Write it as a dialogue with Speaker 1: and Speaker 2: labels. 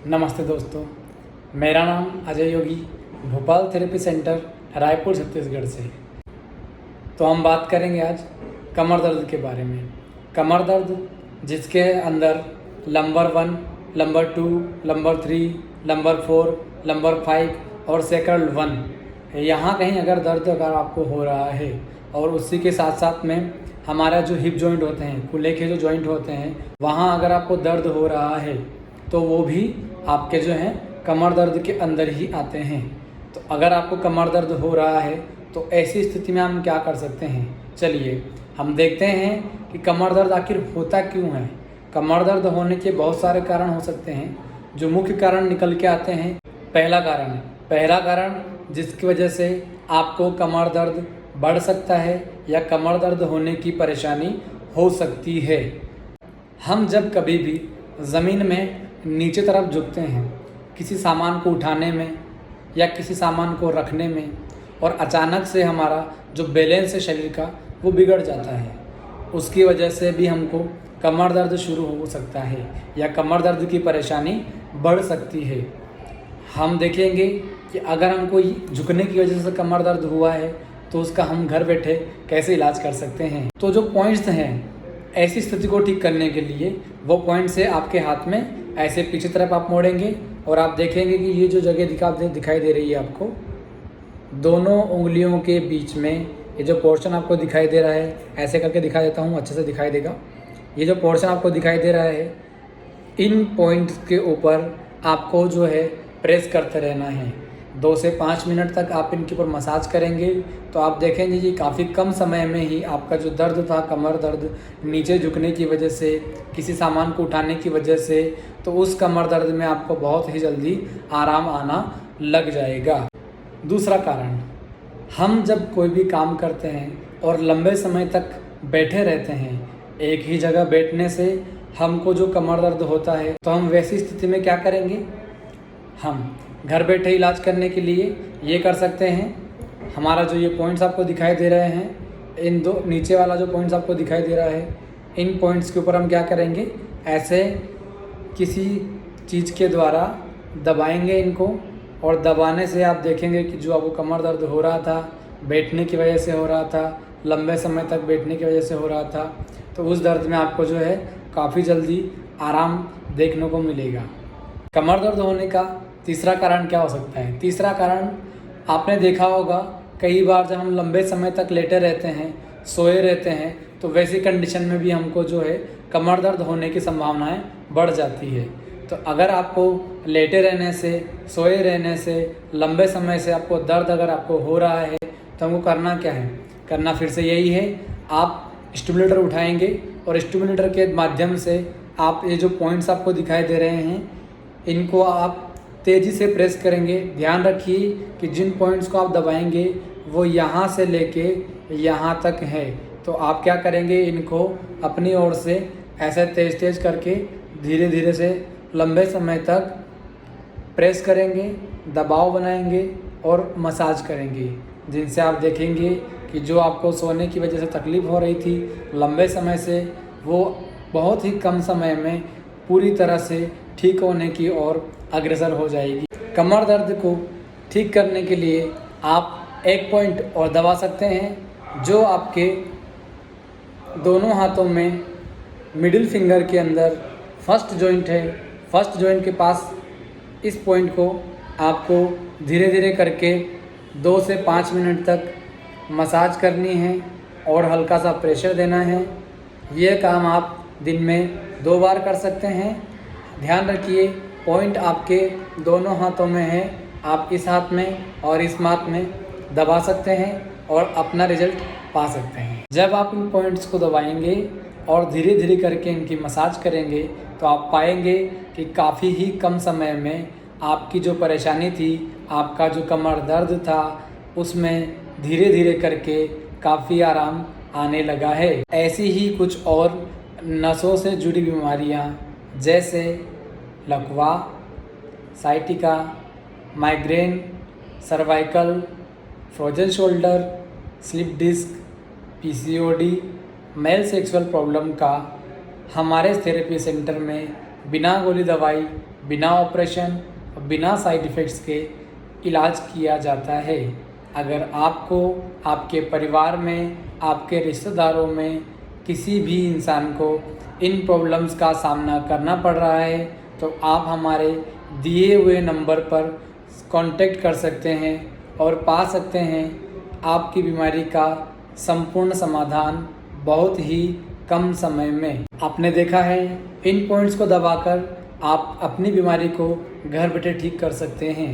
Speaker 1: नमस्ते दोस्तों, मेरा नाम अजय योगी, भोपाल थेरेपी सेंटर, रायपुर छत्तीसगढ़ से। तो हम बात करेंगे आज कमर दर्द के बारे में। कमर दर्द जिसके अंदर number 1, number 2, number 3, number 4, number 5 और सेकंड 1, यहाँ कहीं अगर दर्द आपको हो रहा है और उसी के साथ साथ में हमारा जो हिप जॉइंट होते हैं, कूल्हे के जो जॉइंट होते हैं, वहाँ अगर आपको दर्द हो रहा है तो वो भी आपके जो हैं कमर दर्द के अंदर ही आते हैं। तो अगर आपको कमर दर्द हो रहा है तो ऐसी स्थिति में हम क्या कर सकते हैं, चलिए हम देखते हैं कि कमर दर्द आखिर होता क्यों है। कमर दर्द होने के बहुत सारे कारण हो सकते हैं, जो मुख्य कारण निकल के आते हैं। पहला कारण जिसकी वजह से आपको कमर दर्द बढ़ सकता है या कमर दर्द होने की परेशानी हो सकती है। हम जब कभी भी ज़मीन में नीचे तरफ झुकते हैं किसी सामान को उठाने में या किसी सामान को रखने में, और अचानक से हमारा जो बैलेंस है शरीर का वो बिगड़ जाता है, उसकी वजह से भी हमको कमर दर्द शुरू हो सकता है या कमर दर्द की परेशानी बढ़ सकती है। हम देखेंगे कि अगर हमको झुकने की वजह से कमर दर्द हुआ है तो उसका हम घर बैठे कैसे इलाज कर सकते हैं। तो जो पॉइंट्स हैं ऐसी स्थिति को ठीक करने के लिए, वो पॉइंट से आपके हाथ में ऐसे पीछे तरफ आप मोड़ेंगे और आप देखेंगे कि ये जो जगह दिखाई दे रही है आपको, दोनों उंगलियों के बीच में ये जो पोर्शन आपको दिखाई दे रहा है, ऐसे करके दिखा देता हूँ, अच्छे से दिखाई देगा। ये जो पोर्शन आपको दिखाई दे रहा है, इन पॉइंट्स के ऊपर आपको जो है प्रेस करते रहना है। 2 से 5 मिनट तक आप इनके ऊपर मसाज करेंगे तो आप देखेंगे कि काफ़ी कम समय में ही आपका जो दर्द था, कमर दर्द नीचे झुकने की वजह से, किसी सामान को उठाने की वजह से, तो उस कमर दर्द में आपको बहुत ही जल्दी आराम आना लग जाएगा। दूसरा कारण, हम जब कोई भी काम करते हैं और लंबे समय तक बैठे रहते हैं, एक ही जगह बैठने से हमको जो कमर दर्द होता है, तो हम वैसी स्थिति में क्या करेंगे, हम घर बैठे इलाज करने के लिए ये कर सकते हैं। हमारा जो ये पॉइंट्स आपको दिखाई दे रहे हैं, इन दो नीचे वाला जो पॉइंट्स आपको दिखाई दे रहा है, इन पॉइंट्स के ऊपर हम क्या करेंगे, ऐसे किसी चीज़ के द्वारा दबाएंगे इनको, और दबाने से आप देखेंगे कि जो आपको कमर दर्द हो रहा था, बैठने की वजह से हो रहा था, लंबे समय तक बैठने की वजह से हो रहा था, तो उस दर्द में आपको जो है काफ़ी जल्दी आराम देखने को मिलेगा। कमर दर्द होने का तीसरा कारण क्या हो सकता है? तीसरा कारण आपने देखा होगा, कई बार जब हम लंबे समय तक लेटे रहते हैं, सोए रहते हैं, तो वैसी कंडीशन में भी हमको जो है कमर दर्द होने की संभावनाएं बढ़ जाती है। तो अगर आपको लेटे रहने से, सोए रहने से, लंबे समय से आपको दर्द अगर आपको हो रहा है, तो हमको करना क्या है? करना फिर से यही है, आप स्टिमुलेटर उठाएंगे और स्टिमुलेटर के माध्यम से आप ये जो पॉइंट्स आपको दिखाई दे रहे हैं, इनको आप तेज़ी से प्रेस करेंगे। ध्यान रखिए कि जिन पॉइंट्स को आप दबाएंगे वो यहाँ से लेके यहाँ तक है, तो आप क्या करेंगे, इनको अपनी ओर से ऐसे तेज़ करके धीरे धीरे से लंबे समय तक प्रेस करेंगे, दबाव बनाएंगे और मसाज करेंगे, जिनसे आप देखेंगे कि जो आपको सोने की वजह से तकलीफ़ हो रही थी लंबे समय से, वो बहुत ही कम समय में पूरी तरह से ठीक होने की ओर अग्रसर हो जाएगी। कमर दर्द को ठीक करने के लिए आप एक पॉइंट और दबा सकते हैं, जो आपके दोनों हाथों में मिडिल फिंगर के अंदर फर्स्ट जॉइंट है। फर्स्ट जॉइंट के पास इस पॉइंट को आपको धीरे धीरे करके 2 से 5 मिनट तक मसाज करनी है और हल्का सा प्रेशर देना है। ये काम आप दिन में 2 बार कर सकते हैं। ध्यान रखिए, पॉइंट आपके दोनों हाथों में है, आप इस हाथ में और इस हाथ में दबा सकते हैं और अपना रिजल्ट पा सकते हैं। जब आप इन पॉइंट्स को दबाएंगे और धीरे धीरे करके इनकी मसाज करेंगे, तो आप पाएंगे कि काफ़ी ही कम समय में आपकी जो परेशानी थी, आपका जो कमर दर्द था, उसमें धीरे धीरे करके काफ़ी आराम आने लगा है। ऐसी ही कुछ और नसों से जुड़ी बीमारियां जैसे लकवा, sciatica, migraine, cervical, frozen shoulder, slip disc, PCOD, male sexual problem का हमारे थेरेपी सेंटर में बिना गोली दवाई, बिना ऑपरेशन और बिना साइड इफ़ेक्ट्स के इलाज किया जाता है। अगर आपको आपके परिवार में, आपके रिश्तेदारों में किसी भी इंसान को इन प्रॉब्लम्स का सामना करना पड़ रहा है तो आप हमारे दिए हुए नंबर पर कांटेक्ट कर सकते हैं और पा सकते हैं आपकी बीमारी का संपूर्ण समाधान बहुत ही कम समय में। आपने देखा है इन पॉइंट्स को दबाकर आप अपनी बीमारी को घर बैठे ठीक कर सकते हैं।